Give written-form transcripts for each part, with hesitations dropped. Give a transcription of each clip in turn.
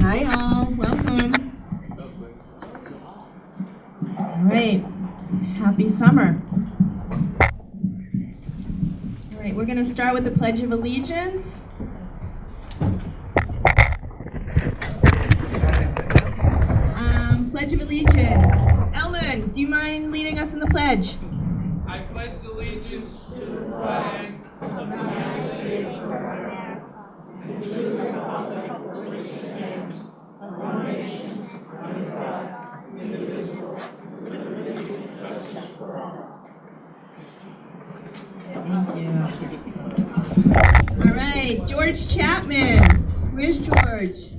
Hi all, welcome. All right, happy summer. All right, we're going to start with the Pledge of Allegiance. Pledge of Allegiance. Elman, do you mind leading us in the pledge? I pledge allegiance to the flag of the United States of America and to the republic for which it stands, one nation, under God, indivisible, with liberty and justice for all. Thank you. All right, George Chapman. Where's George?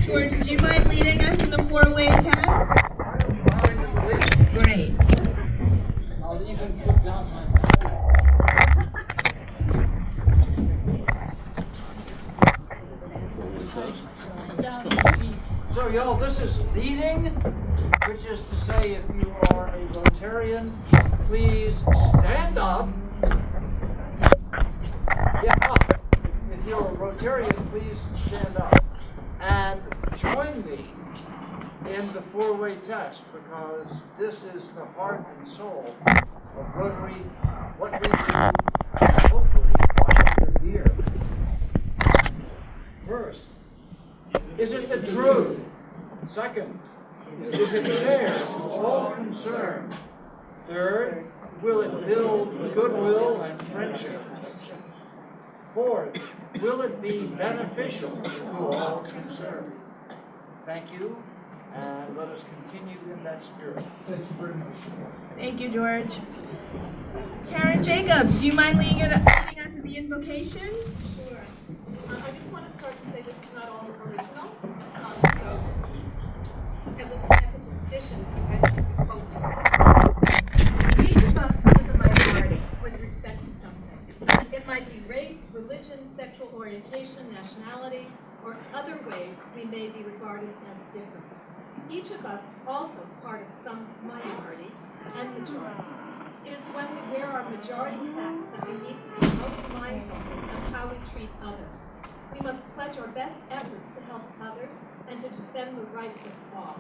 George, do you mind leading us in the four-way test? Great. I'll even put down my So, y'all, this is leading, which is to say, if you are a Rotarian, please stand up. Yeah, up. If you're a Rotarian, please stand up. And join me in the four-way test, because this is the heart and soul of Rotary, what we do, hopefully, while you're here. First, is it the truth? Second, is it fair to all concerned? Third, will it build goodwill and friendship? Fourth, will it be beneficial to all concerned? Thank you, and let us continue in that spirit. Thank you, George. Karen Jacobs, do you mind leading us in the invocation? Sure. I just want to start to say this is not all original. So, as a tradition, I just quotes from each of us is a minority with respect to something. It might be race, religion, sexual orientation, nationality, or other ways we may be regarded as different. Each of us is also part of some minority and majority. It is when we wear our majority hats that we need to be most mindful of how we treat others. We must pledge our best efforts to help others and to defend the rights of all.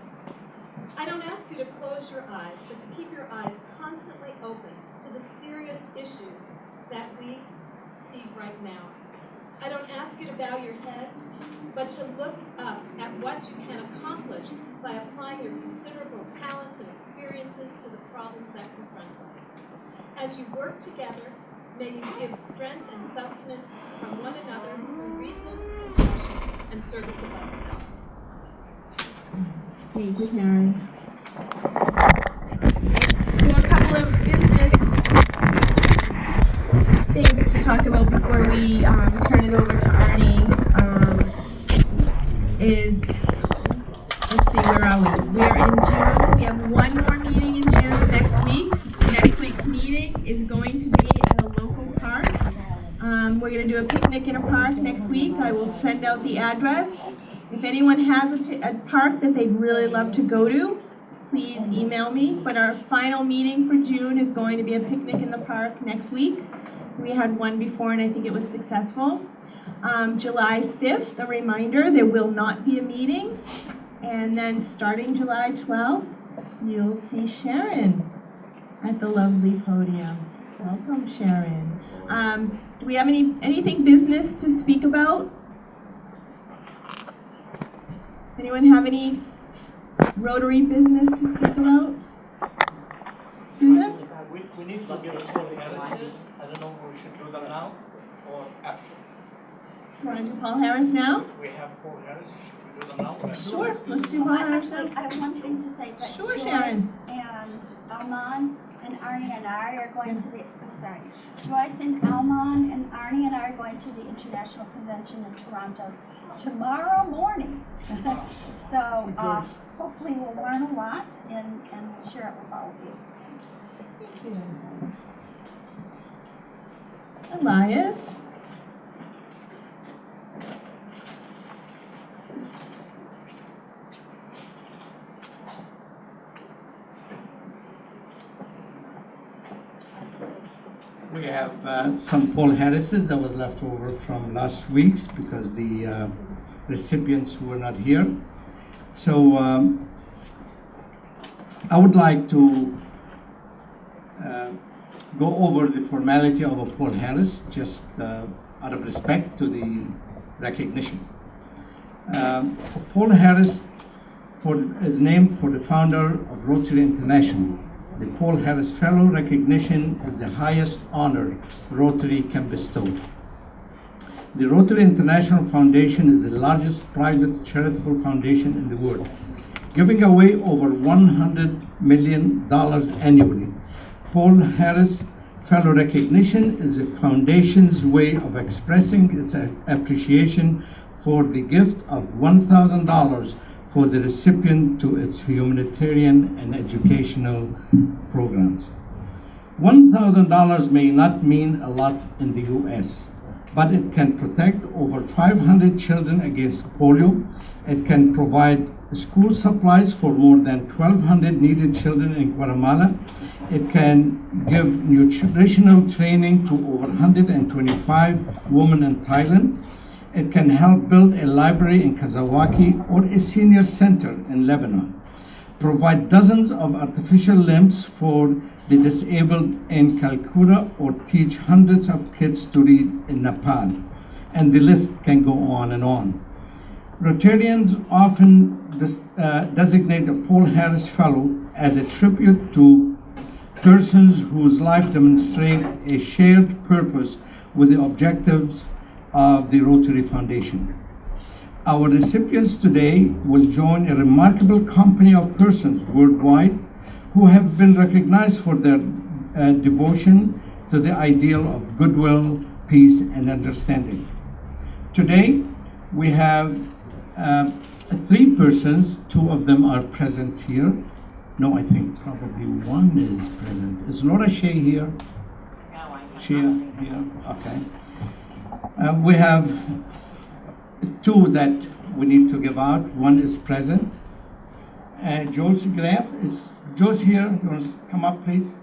I don't ask you to close your eyes, but to keep your eyes constantly open to the serious issues that we see right now. I don't ask you to bow your head, but to look up at what you can accomplish by applying your considerable talents and experiences to the problems that confront us. As you work together, may you give strength and sustenance from one another through reason, compassion, and service above self. Thank you, Karen. So a couple of business things to talk about before we turn it over to Arnie let's see, where are we? We're in June. We have one more meeting in June next week. Next week's meeting is going to be at a local park. We're going to do a picnic in a park next week. I will send out the address. If anyone has a park that they'd really love to go to, please email me. But our final meeting for June is going to be a picnic in the park next week. We had one before and I think it was successful. July 5th, a reminder, there will not be a meeting. And then starting July 12th, you'll see Sharon at the lovely podium. Welcome, Sharon. Do we have anything business to speak about? Anyone have any Rotary business to speak about? Susan? We need to give a full analysis. I don't know if we should do that now or after. Want to do Paul Harris now? We have Paul Harris. Should we do that now or after? Sure, let's do Paul Harris now. I have one thing to say, that Sure, Joyce Sharon. and Alman and Arnie and I are going to the, Joyce and Alman and Arnie and I are going to the International Convention in Toronto tomorrow morning. So hopefully we'll learn a lot and share it with all of you. Elias? We have some Paul Harrises that was left over from last week's because the recipients who are not here. So I would like to go over the formality of a Paul Harris, just out of respect to the recognition. Paul Harris is named for the founder of Rotary International. The Paul Harris Fellow recognition is the highest honor Rotary can bestow. The Rotary International Foundation is the largest private charitable foundation in the world, giving away over $100 million annually. Paul Harris Fellow recognition is the foundation's way of expressing its appreciation for the gift of $1,000 for the recipient to its humanitarian and educational programs. $1,000 may not mean a lot in the US, but it can protect over 500 children against polio. It can provide school supplies for more than 1,200 needed children in Guatemala. It can give nutritional training to over 125 women in Thailand. It can help build a library in Kazawaki or a senior center in Lebanon, provide dozens of artificial limbs for the disabled in Calcutta, or teach hundreds of kids to read in Nepal. And the list can go on and on. Rotarians often designate a Paul Harris Fellow as a tribute to persons whose life demonstrate a shared purpose with the objectives of the Rotary Foundation. Our recipients today will join a remarkable company of persons worldwide who have been recognized for their devotion to the ideal of goodwill, peace, and understanding. Today, we have 3 persons. 2 of them are present here. No, I think probably 1 is present. Is Laura Shea here? No, I am. Shea here? Okay. We have 2 that we need to give out. 1 is present. Joyce Graff, is Joyce here? You want to come up, please?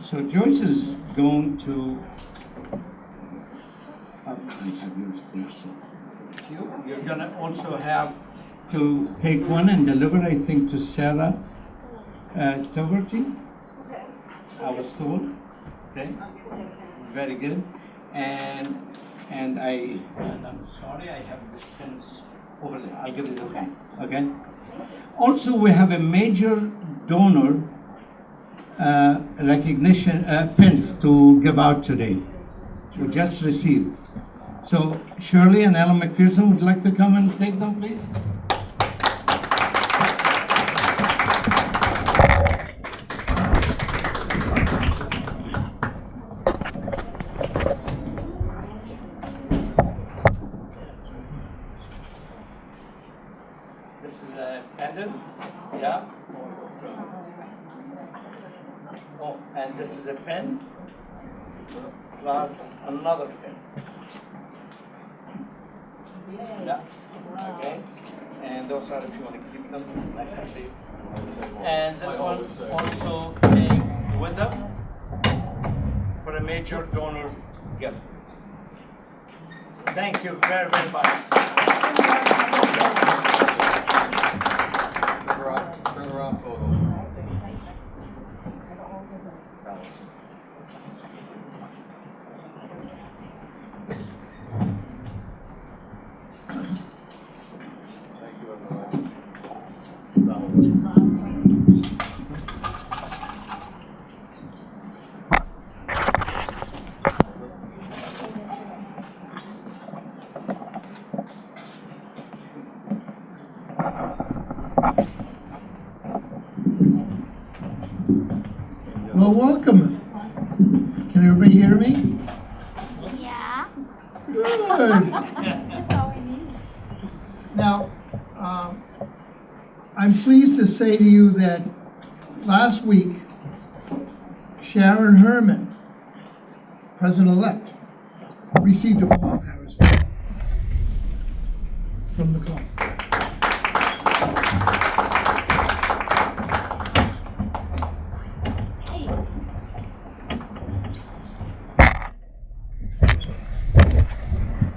So Joyce is going to, I have yours there, so you're going to also have to take one and deliver, I think, to Sarah Dougherty, I was told. Okay, very good. And I'm sorry, I have this pen over there. I'll give it to you. Okay. Also, we have a major donor recognition pins to give out today. We just received. So Shirley and Ellen McPherson would like to come and take them, please. This is a pendant, yeah. Oh, and this is a pen, plus another pen. Yeah, okay. And those are, if you want to keep them nice and safe. And this one also came with them for a major donor gift. Thank you very, very much. Turn around photos. Well, welcome. Can everybody hear me? Yeah. Good. That's all we need. Now, I'm pleased to say to you that last week, Sharon Herman, President-elect, received a Paul Harris Medal from the club.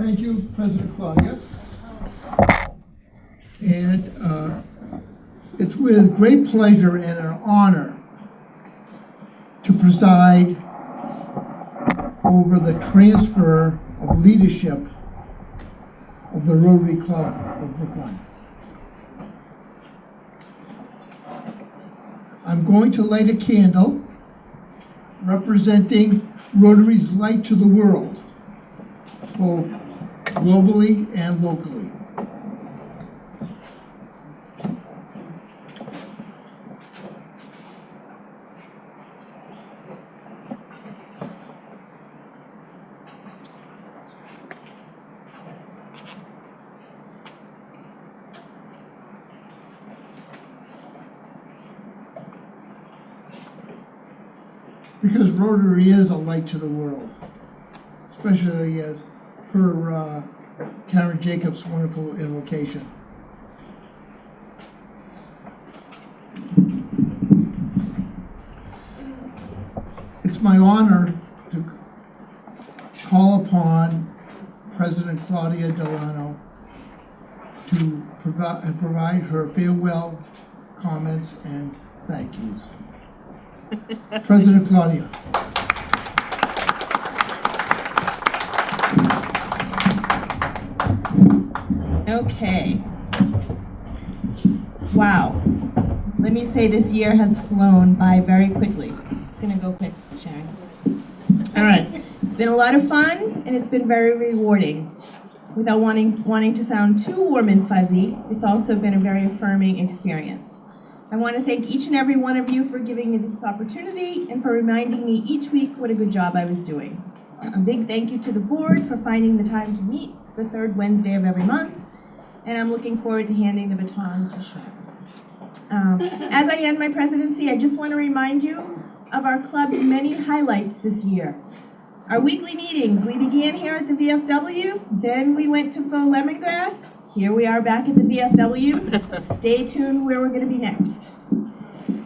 Thank you, President Claudia. And it's with great pleasure and an honor to preside over the transfer of leadership of the Rotary Club of Brookline. I'm going to light a candle representing Rotary's light to the world, both globally and locally. Because Rotary is a light to the world, especially as per Karen Jacobs' wonderful invocation. It's my honor to call upon President Claudia Delano to provide her farewell comments and thank yous. President Claudia. Okay. Wow. Let me say this year has flown by very quickly. It's gonna go quick, Sharon. All right. It's been a lot of fun and it's been very rewarding. Without wanting to sound too warm and fuzzy, it's also been a very affirming experience. I want to thank each and every one of you for giving me this opportunity and for reminding me each week what a good job I was doing. A big thank you to the board for finding the time to meet the third Wednesday of every month, and I'm looking forward to handing the baton to Sharon. As I end my presidency, I just want to remind you of our club's many highlights this year. Our weekly meetings, we began here at the VFW, then we went to Faux Lemongrass. Here we are back at the VFW. Stay tuned where we're going to be next.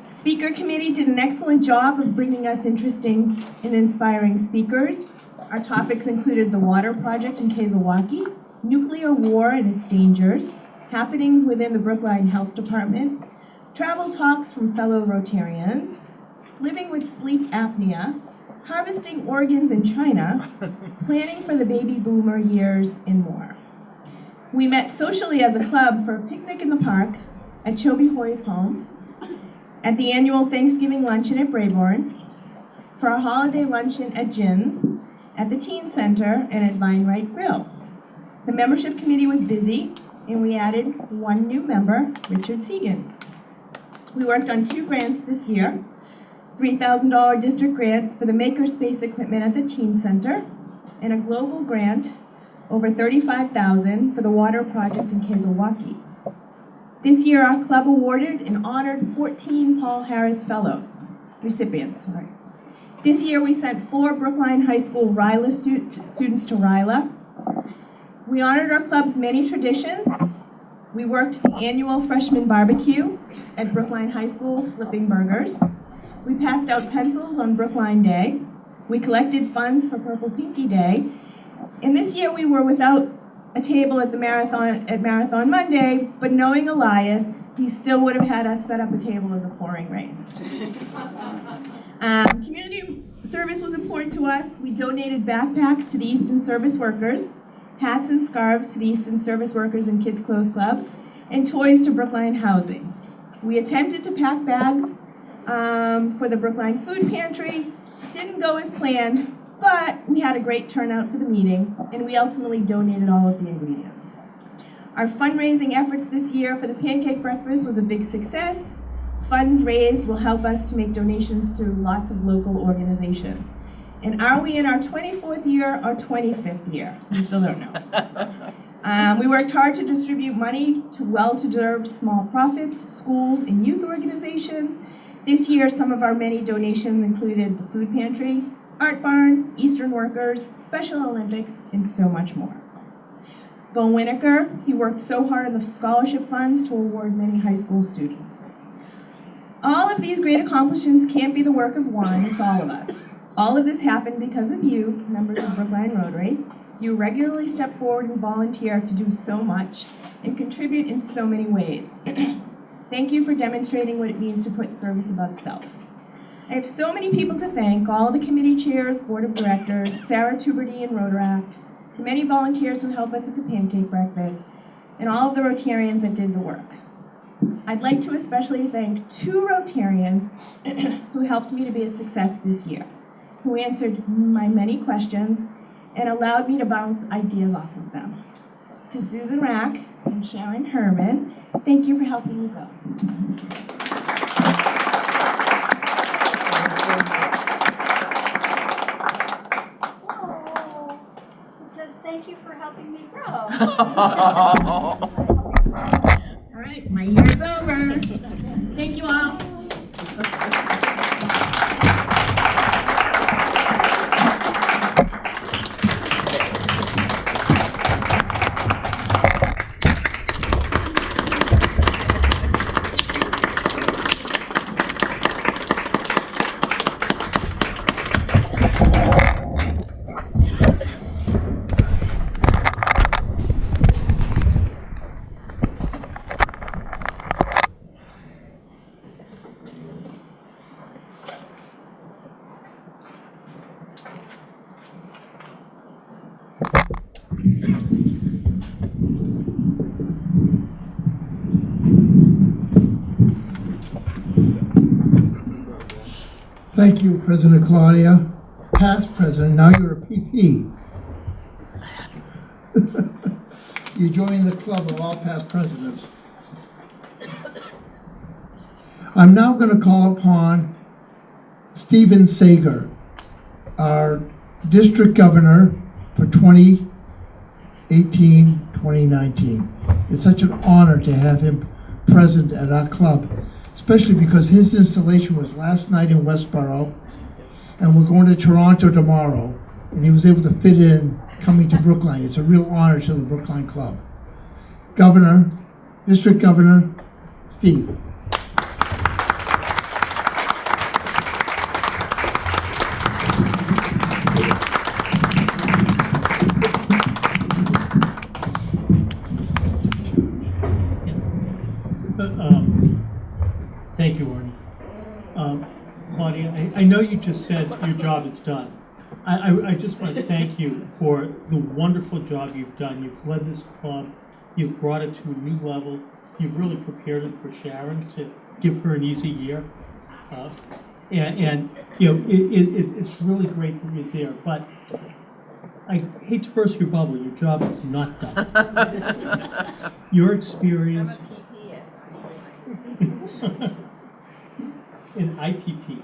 Speaker committee did an excellent job of bringing us interesting and inspiring speakers. Our topics included the water project in Kazawaukee, nuclear war and its dangers, happenings within the Brookline Health Department, travel talks from fellow Rotarians, living with sleep apnea, harvesting organs in China, planning for the baby boomer years, and more. We met socially as a club for a picnic in the park, at Chobe Hoy's home, at the annual Thanksgiving luncheon at Brayborn, for a holiday luncheon at Gin's, at the Teen Center, and at Vinewright Grill. The membership committee was busy, and we added one new member, Richard Segan. We worked on 2 grants this year, $3,000 district grant for the makerspace equipment at the Teen Center, and a global grant over $35,000 for the water project in Kazawaukee. This year, our club awarded and honored 14 Paul Harris Fellows, recipients. Sorry. This year, we sent 4 Brookline High School RILA students to RILA. We honored our club's many traditions. We worked the annual freshman barbecue at Brookline High School, flipping burgers. We passed out pencils on Brookline Day. We collected funds for Purple Pinky Day. And this year we were without a table at the Marathon Monday, but knowing Elias, he still would have had us set up a table in the pouring rain. Community service was important to us. We donated backpacks to the Easton Service Workers, hats and scarves to the Easton Service Workers and Kids Clothes Club, and toys to Brookline Housing. We attempted to pack bags for the Brookline Food Pantry. Didn't go as planned, but we had a great turnout for the meeting, and we ultimately donated all of the ingredients. Our fundraising efforts this year for the pancake breakfast was a big success. Funds raised will help us to make donations to lots of local organizations. And are we in our 24th year or 25th year? We still don't know. We worked hard to distribute money to well-to-deserved small profits, schools, and youth organizations. This year, some of our many donations included the food pantry, Art Barn, Eastern Workers, Special Olympics, and so much more. Bo Winokur, he worked so hard on the scholarship funds to award many high school students. All of these great accomplishments can't be the work of one, it's all of us. All of this happened because of you, members of Brookline Rotary, You regularly step forward and volunteer to do so much and contribute in so many ways. Thank you for demonstrating what it means to put service above self. I have so many people to thank, all the committee chairs, board of directors, Sarah Tuberty and Rotaract, the many volunteers who help us at the pancake breakfast, and all of the Rotarians that did the work. I'd like to especially thank 2 Rotarians who helped me to be a success this year, who answered my many questions and allowed me to bounce ideas off of them. To Susan Rack and Sharon Herman, thank you for helping me go. Oh, it says thank you for helping me grow. All right, my year's over. Thank you all. Thank you, President Claudia, past president, now you're a PP. You join the club of all past presidents. I'm now going to call upon Stephen Sager, our district governor for 2018-2019. It's such an honor to have him present at our club, especially because his installation was last night in Westboro, and we're going to Toronto tomorrow, and he was able to fit in coming to Brookline. It's a real honor to the Brookline Club. Governor, District Governor, Steve. Thank you, Arnie. Claudia, I know you just said your job is done. I just want to thank you for the wonderful job you've done. You've led this club, you've brought it to a new level, you've really prepared it for Sharon to give her an easy year. And you know, it's really great that you're there, but I hate to burst your bubble, your job is not done. Your experience in IPP,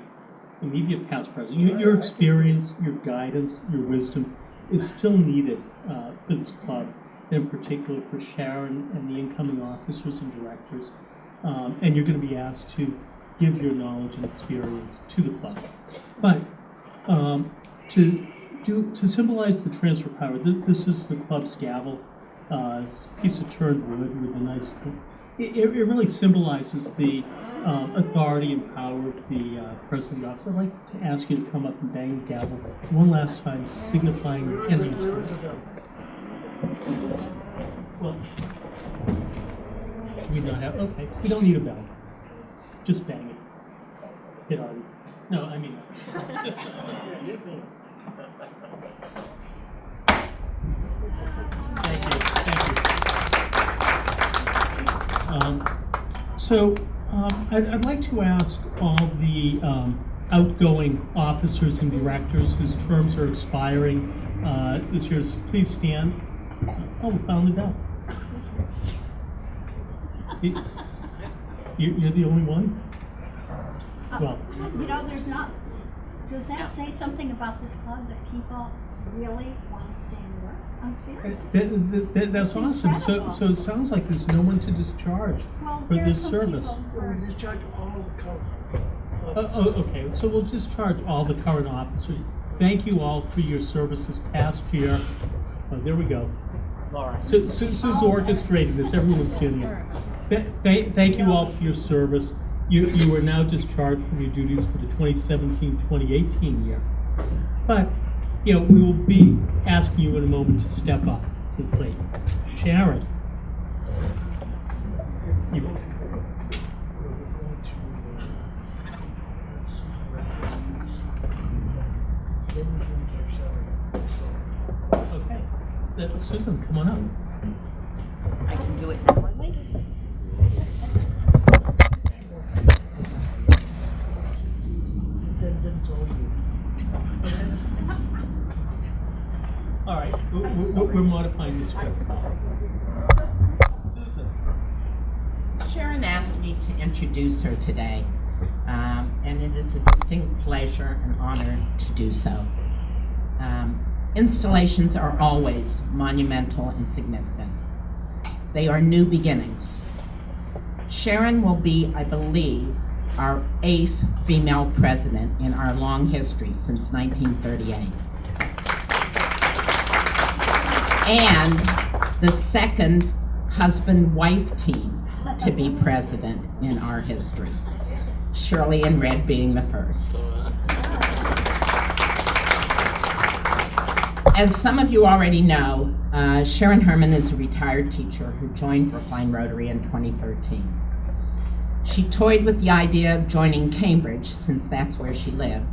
immediate past president, your experience, your guidance, your wisdom is still needed for this club, in particular for Sharon and the incoming officers and directors. And you're going to be asked to give your knowledge and experience to the club. But to symbolize the transfer power, this is the club's gavel, piece of turned wood with a nice. It really symbolizes the authority and power of the president of the office. I'd like to ask you to come up and bang the gavel one last time, signifying your interest. Well, do we not have? Okay, we don't need a bell. Just bang it. Hit on. No, I mean. Thank you. So I'd like to ask all the outgoing officers and directors whose terms are expiring this year, please stand. Oh, we found the bell. You're the only one? Well, you know, there's not, does that say something about this club that people really want to stay and work? I'm serious. That's awesome. So it sounds like there's no one to discharge for this service. We discharge all the code. Okay, so we'll discharge all the current officers. Thank you all for your services past year. Oh, there we go. Laura. Sue's orchestrating this. Everyone's doing it. Thank you all for your service. You are now discharged from your duties for the 2017-2018 year. But You know, we will be asking you in a moment to step up to the plate. Sharon. You. Okay. Susan, come on up. I can do it normally. All right, we're modifying the script. Susan. Sharon asked me to introduce her today, and it is a distinct pleasure and honor to do so. Installations are always monumental and significant. They are new beginnings. Sharon will be, I believe, our 8th female president in our long history since 1938. And the second husband-wife team to be president in our history. Shirley and Red being the first. As some of you already know, Sharon Herman is a retired teacher who joined Brookline Rotary in 2013. She toyed with the idea of joining Cambridge, since that's where she lived,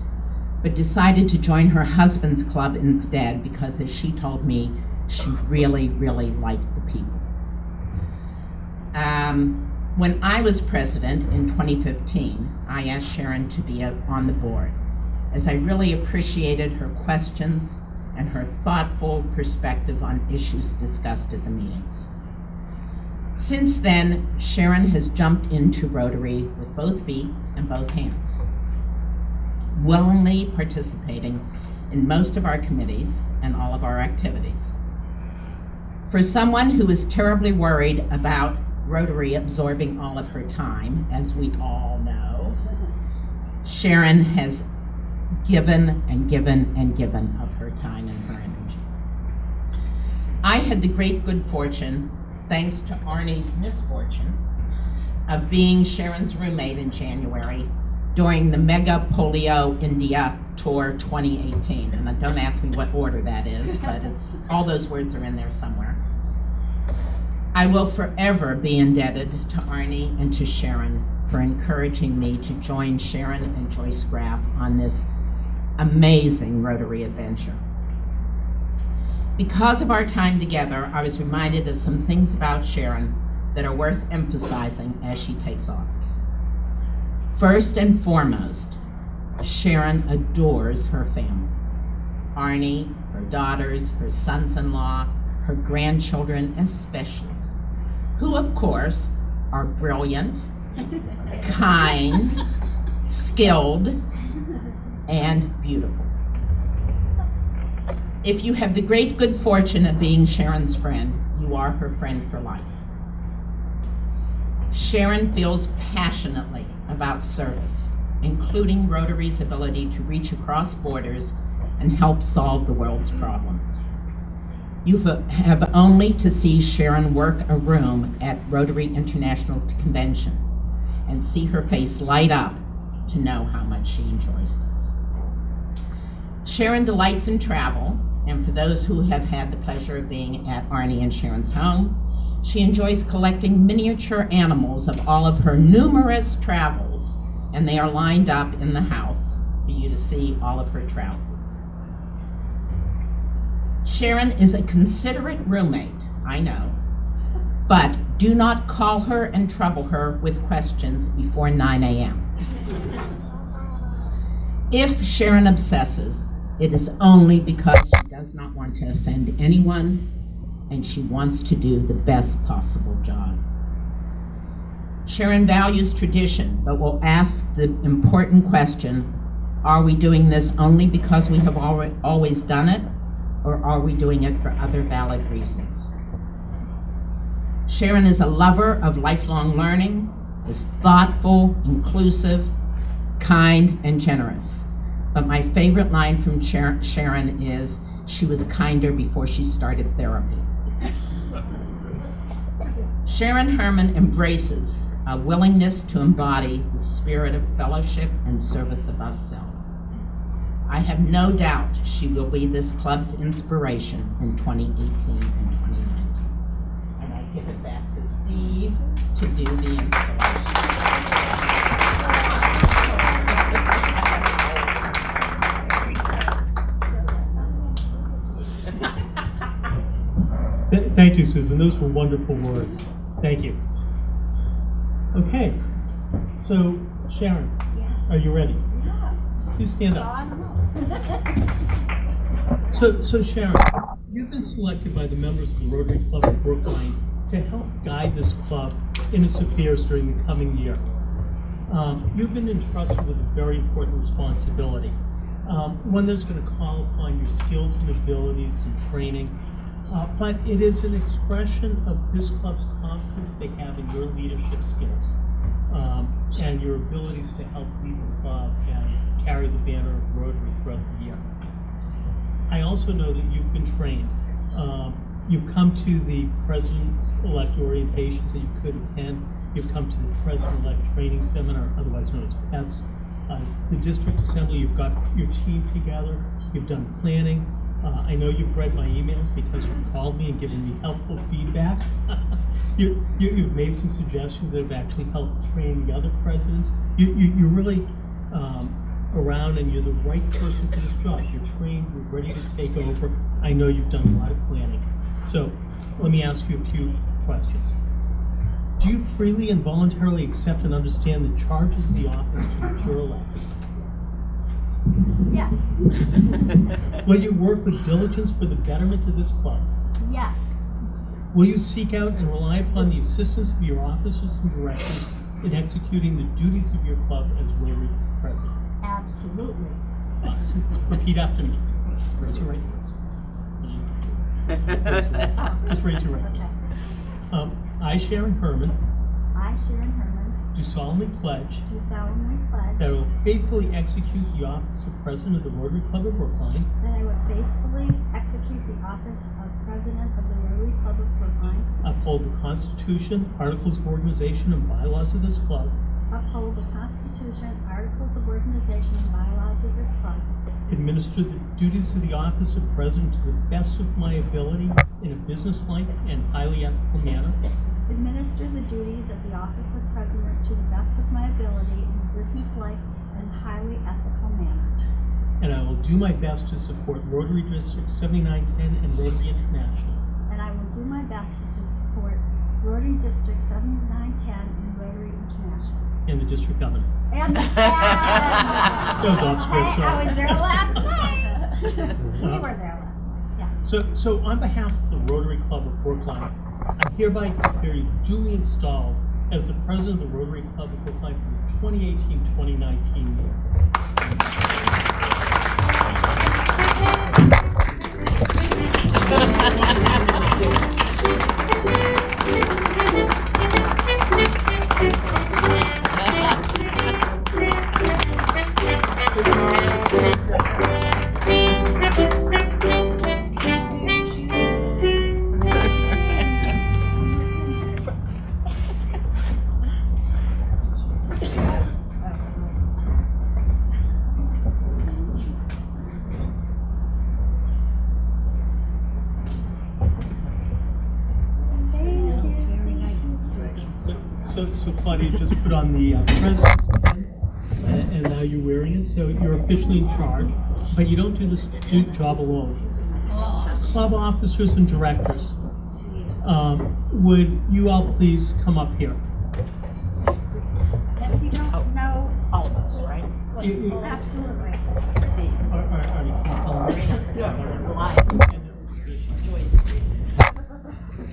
but decided to join her husband's club instead because, as she told me, she really, really liked the people. When I was president in 2015, I asked Sharon to be on the board, as I really appreciated her questions and her thoughtful perspective on issues discussed at the meetings. Since then, Sharon has jumped into Rotary with both feet and both hands, willingly participating in most of our committees and all of our activities. For someone who is terribly worried about Rotary absorbing all of her time, as we all know, Sharon has given and given and given of her time and her energy. I had the great good fortune, thanks to Arnie's misfortune, of being Sharon's roommate in January during the Mega Polio India Tour 2018. And don't ask me what order that is, but it's all those words are in there somewhere. I will forever be indebted to Arnie and to Sharon for encouraging me to join Sharon and Joyce Graff on this amazing Rotary adventure. Because of our time together, I was reminded of some things about Sharon that are worth emphasizing as she takes office. First and foremost, Sharon adores her family. Arnie, her daughters, her sons-in-law, her grandchildren especially, who of course are brilliant, kind, skilled, and beautiful. If you have the great good fortune of being Sharon's friend, you are her friend for life. Sharon feels passionately about service, including Rotary's ability to reach across borders and help solve the world's problems. You have only to see Sharon work a room at Rotary International Convention and see her face light up to know how much she enjoys this. Sharon delights in travel, and for those who have had the pleasure of being at Arnie and Sharon's home, she enjoys collecting miniature animals of all of her numerous travels, and they are lined up in the house for you to see all of her travels. Sharon is a considerate roommate, I know, but do not call her and trouble her with questions before 9 a.m. If Sharon obsesses, it is only because she does not want to offend anyone and she wants to do the best possible job. Sharon values tradition, but will ask the important question, are we doing this only because we have always done it, or are we doing it for other valid reasons? Sharon is a lover of lifelong learning, is thoughtful, inclusive, kind, and generous. But my favorite line from Sharon is, she was kinder before she started therapy. Sharon Herman embraces a willingness to embody the spirit of fellowship and service above self. I have no doubt she will be this club's inspiration in 2018 and 2019. And I give it back to Steve to do the installation. Thank you, Susan. Those were wonderful words. Thank you. Okay. So, Sharon, Yes. are you ready? Yeah. Please stand up. God knows. So Sharon, you've been selected by the members of the Rotary Club of Brookline to help guide this club in its affairs during the coming year. You've been entrusted with a very important responsibility, one that's going to call upon your skills and abilities and training, but it is an expression of this club's confidence they have in your leadership skills and your abilities to help lead the club and carry the banner of Rotary throughout the year. I also know that you've been trained. You've come to the President-elect orientations that you could attend. You've come to the President-elect Training Seminar, otherwise known as PEPS. The District Assembly, you've got your team together. You've done planning. I know you've read my emails because you've called me and given me helpful feedback. You've made some suggestions that have actually helped train the other presidents. You're really around, and you're the right person for this job. You're trained, you're ready to take over. I know you've done a lot of planning. So let me ask you a few questions. Do you freely and voluntarily accept and understand the charges of the office to which you're elected? Yes. Will you work with diligence for the betterment of this club? Yes. Will you seek out and rely upon the assistance of your officers and directors in executing the duties of your club as Rotary President? Absolutely. Awesome. Repeat after me. Raise your right hand. Just raise your right hand. Okay. I, Sharon Herman, I, Sharon Herman, do solemnly pledge do solemnly pledge that I will faithfully execute the office of President of the Rotary Club of Brookline, that I will faithfully execute the office of President of the Rotary Club of Brookline, uphold the Constitution, Articles of Organization, and bylaws of this club, uphold the Constitution, Articles of Organization, and bylaws of this club, administer the duties of the office of President to the best of my ability in a businesslike and highly ethical manner, administer the duties of the office of President to the best of my ability in a businesslike and highly ethical manner. and I will do my best to support Rotary District 7910 and Rotary International. And I will do my best to support Rotary District 7910 and Rotary International. And the district governor. And That was off script, I sorry. was there last night. We were there last night, yes. So on behalf of the Rotary Club of Brookline, I hereby declare you duly installed as the President of the Rotary Club of Brookline for the 2018-2019 year. So Claudia just put on the president's pin, and now you're wearing it, so you're officially in charge, but you don't do this job alone. Club officers and directors, would you all please come up here? If you don't know, All of us, right? absolutely. Are you calling? Live.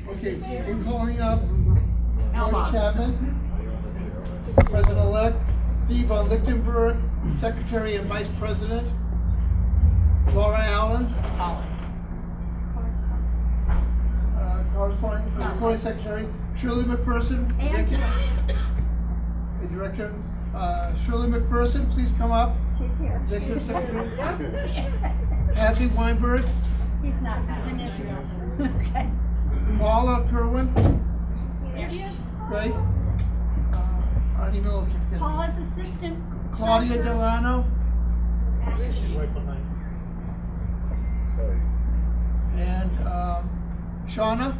Okay, we're calling up George Chapman, President-elect, Steve von Lichtenberg, Secretary and Vice President, Laura Allen, Recording Secretary, Shirley McPherson, the Director. Shirley McPherson, please come up. She's here. Executive Secretary. Kathy Weinberg, He's not, he's in Israel. Okay. Paula Kerwin, great. Arnie Miller, Paula's assistant. Claudia Delano, Right behind. And Shauna?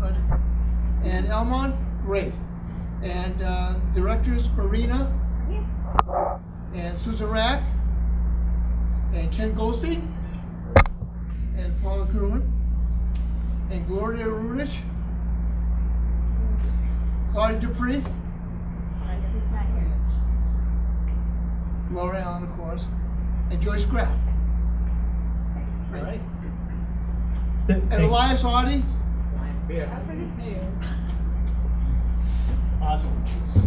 Good. And Elmon? Great. And directors, Marina? And Susan Rack? And Ken Goldstein? And Paula Kerwin? And Gloria Rudich? Claudia Dupree? She's not here. Laura Allen, of course. And Joyce Graff. All right. And Elias Audie? Awesome.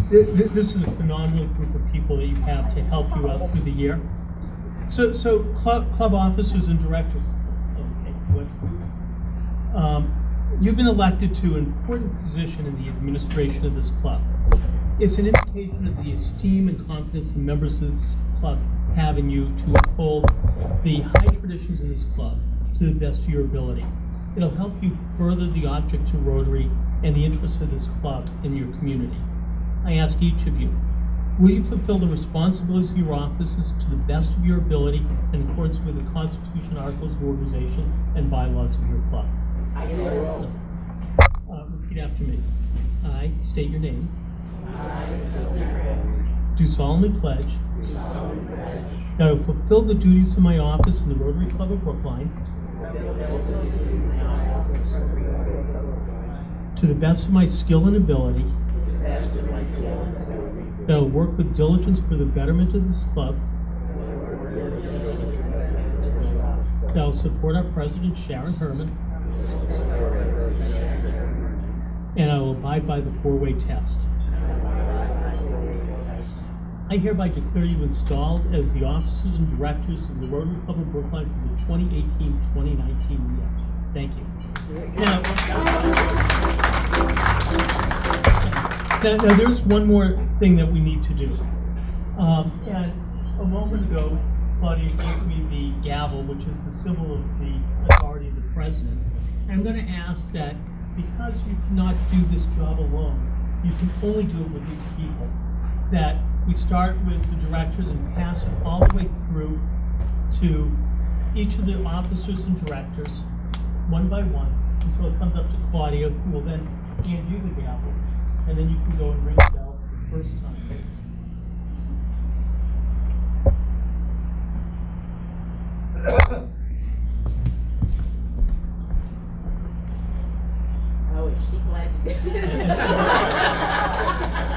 This is a phenomenal group of people that you have to help you out through the year. So club officers and directors. Okay, good. You've been elected to an important position in the administration of this club. It's an indication of the esteem and confidence the members of this club have in you to uphold the high traditions in this club to the best of your ability. It'll help you further the object of Rotary and the interests of this club in your community. I ask each of you, will you fulfill the responsibilities of your offices to the best of your ability in accordance with the Constitution, Articles of Organization, and bylaws of your club? I will. Repeat after me. I state your name. Do solemnly pledge that I will fulfill the duties of my office in the Rotary Club of Brookline to the best of my skill and ability, that I will work with diligence for the betterment of this club, that I will support our President, Sharon Herman, and I will abide by the four-way test. I hereby declare you installed as the officers and directors of the Rotary Club of Brookline for the 2018-2019 year. Thank you. Now there's one more thing that we need to do. And a moment ago, Claudia gave me the gavel, which is the symbol of the authority of the president. And I'm going to ask that because you cannot do this job alone, you can only do it with these people, that we start with the directors and pass it all the way through to each of the officers and directors, one by one, until it comes up to Claudia, who will then hand you the gavel, and then you can go and ring the bell for the first time. Oh, is she glad you did?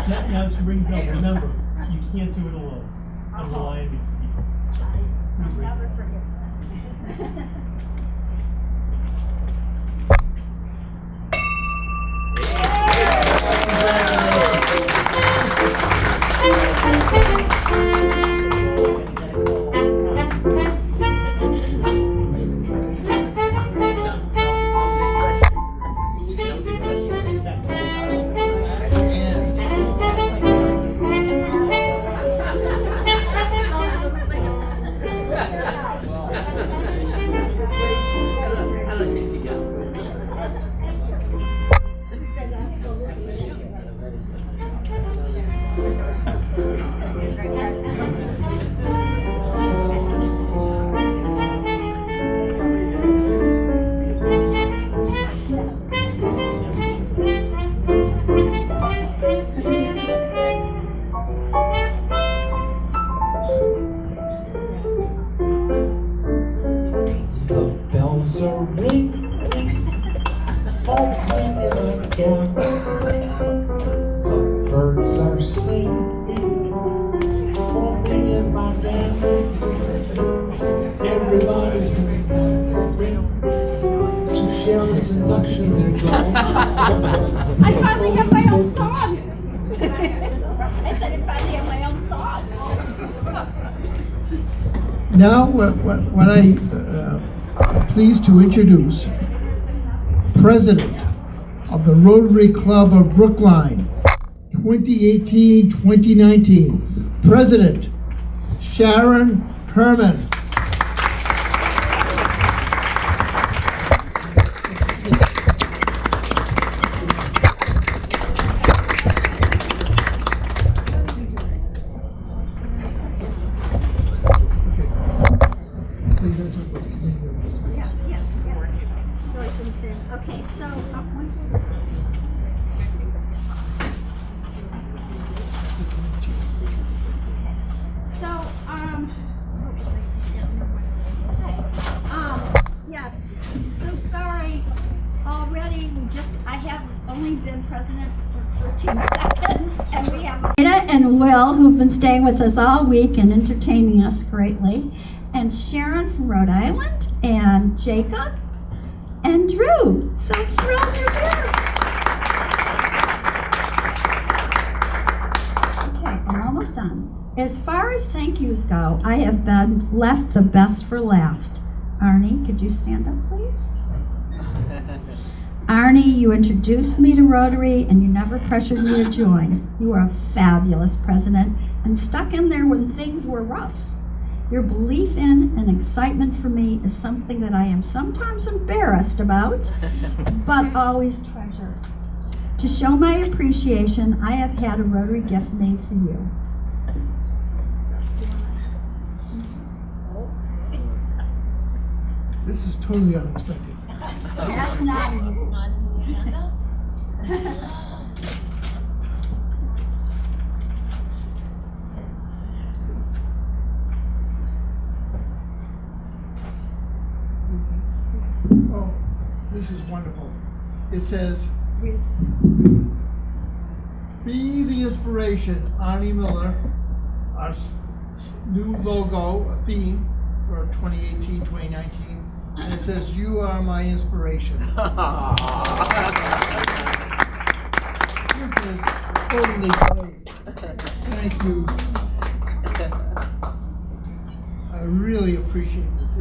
Now as you ring the bell, remember, you can't do it alone. And rely on these people. I'll never forget that. I finally have my own song. I said I finally have my own song. Now, what I'm pleased to introduce President of the Rotary Club of Brookline, 2018-2019, President Sharon Herman. Okay, so, yes, so sorry, already, I have only been president for 13 seconds, and we have Rita and Will, who've been staying with us all week and entertaining us greatly, and Sharon from Rhode Island, and Jacob, and Drew. So thrilled you're here. Okay, I'm almost done. As far as thank yous go, I have been left the best for last. Arnie, could you stand up, please? Arnie, you introduced me to Rotary and you never pressured me to join. You were a fabulous president and stuck in there when things were rough. Your belief in and excitement for me is something that I am sometimes embarrassed about, but always treasure. To show my appreciation, I have had a Rotary gift made for you. This is totally unexpected. That's not Oh, this is wonderful. It says, be the inspiration, Arnie Miller, our new logo, theme for 2018-2019. And it says, you are my inspiration. This is totally great. Thank you. I really appreciate this.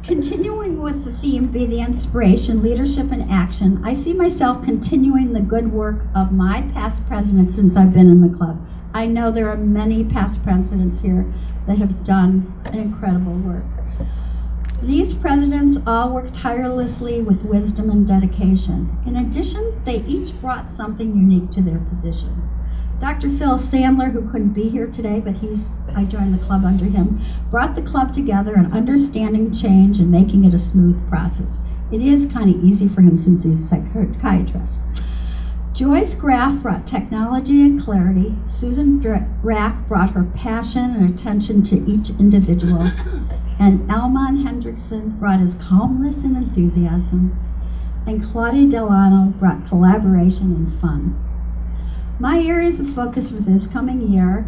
Continuing with the theme, be the inspiration, leadership and action, I see myself continuing the good work of my past presidents since I've been in the club. I know there are many past presidents here that have done incredible work. These presidents all worked tirelessly with wisdom and dedication. In addition, they each brought something unique to their position. Dr. Phil Sandler, who couldn't be here today, but I joined the club under him, brought the club together in understanding change and making it a smooth process. It is kind of easy for him since he's a psychiatrist. Joyce Graff brought technology and clarity. Susan Rack brought her passion and attention to each individual. And Elmon Hendrickson brought his calmness and enthusiasm. And Claudia Delano brought collaboration and fun. My areas of focus for this coming year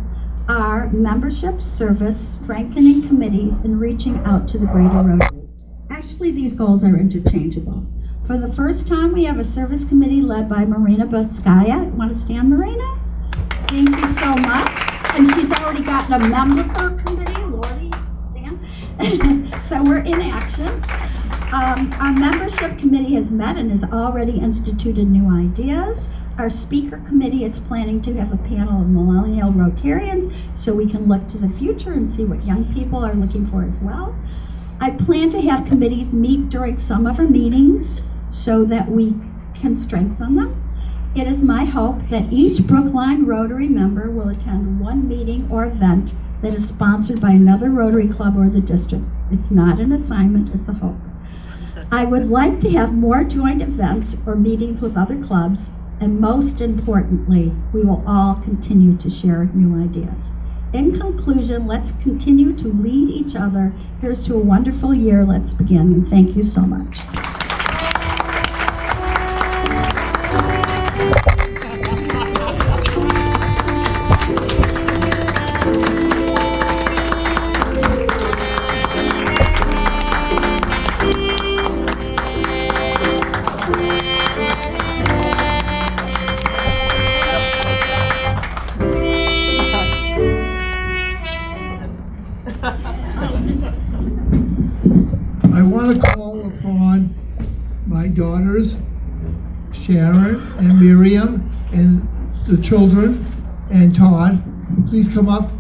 are membership, service, strengthening committees, and reaching out to the greater Rotary. Actually, these goals are interchangeable. For the first time, we have a service committee led by Marina Boskaya. Want to stand, Marina? Thank you so much. And she's already gotten a member for her committee. Lordy, stand. So we're in action. Our membership committee has met and has already instituted new ideas. Our speaker committee is planning to have a panel of millennial Rotarians so we can look to the future and see what young people are looking for as well. I plan to have committees meet during some of our meetings so that we can strengthen them. It is my hope that each Brookline Rotary member will attend one meeting or event that is sponsored by another Rotary club or the district. It's not an assignment, it's a hope. I would like to have more joint events or meetings with other clubs, and most importantly, we will all continue to share new ideas. In conclusion, let's continue to lead each other. Here's to a wonderful year. Let's begin, and thank you so much. I want to call upon my daughters, Sharon and Miriam, and the children, and Todd. Please come up.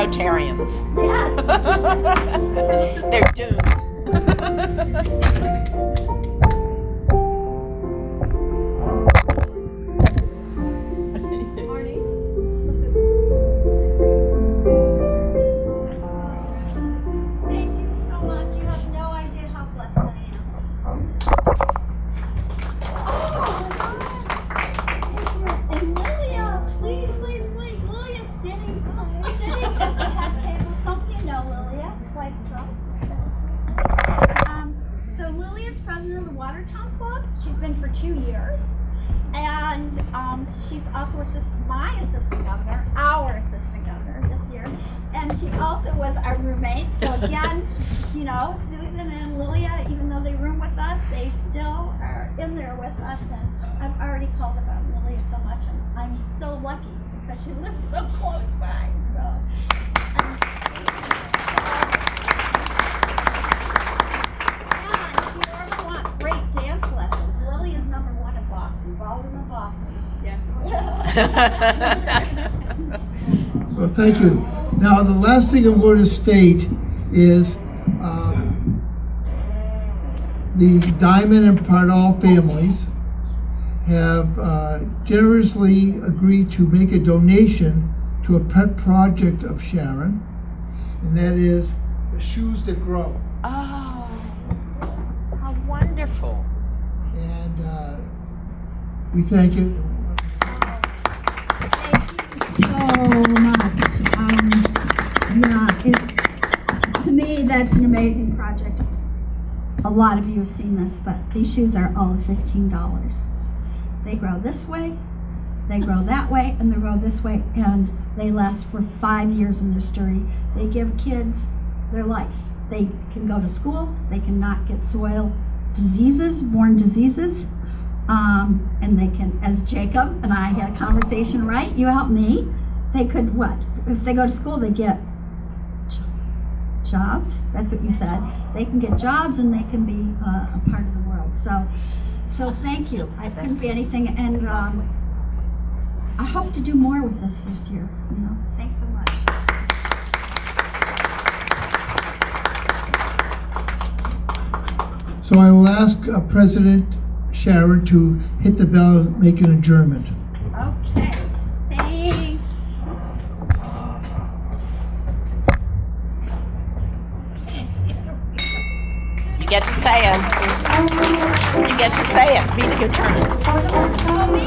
Rotarians. Yes. They're doomed. Thank you so much. You have no idea how blessed I am. And Lilia, please, Lilia's sitting at the head table. Some of you know Lilia, quite so Lilia's president of the Watertown Club. She's been for 2 years. And she's also my assistant governor, our assistant governor this year. And she also was our roommate. So again, you know, Susan and Lilia, even though they room with us, they still are in there with us. And I've already called about Lilia so much, and I'm so lucky because she lives so close by. So. And if you ever want great dance lessons, Lilia's #1 in Boston, ballroom in Boston. Yes. Well, thank you. Now, the last thing I'm going to state is the Diamond and Pardall families have generously agreed to make a donation to a pet project of Sharon, and that is the Shoes That Grow. Oh, how wonderful. And we thank you. So much. To me, that's an amazing project. A lot of you have seen this, but these shoes are all $15. They grow this way, they grow that way, and they grow this way, and they last for 5 years and they're sturdy. They give kids their life. They can go to school, they cannot get soil diseases, born diseases, and they can, as Jacob and I had a conversation, right? You help me. They could what? If they go to school, they get jobs. That's what you said. They can get jobs and they can be a part of the world. So thank you. I couldn't be anything, and I hope to do more with this year. You know, thanks so much. So I will ask President Sharon to hit the bell and make an adjournment. Okay. Thanks. You get to say it. You get to say it. Meeting adjourned. Oh, me.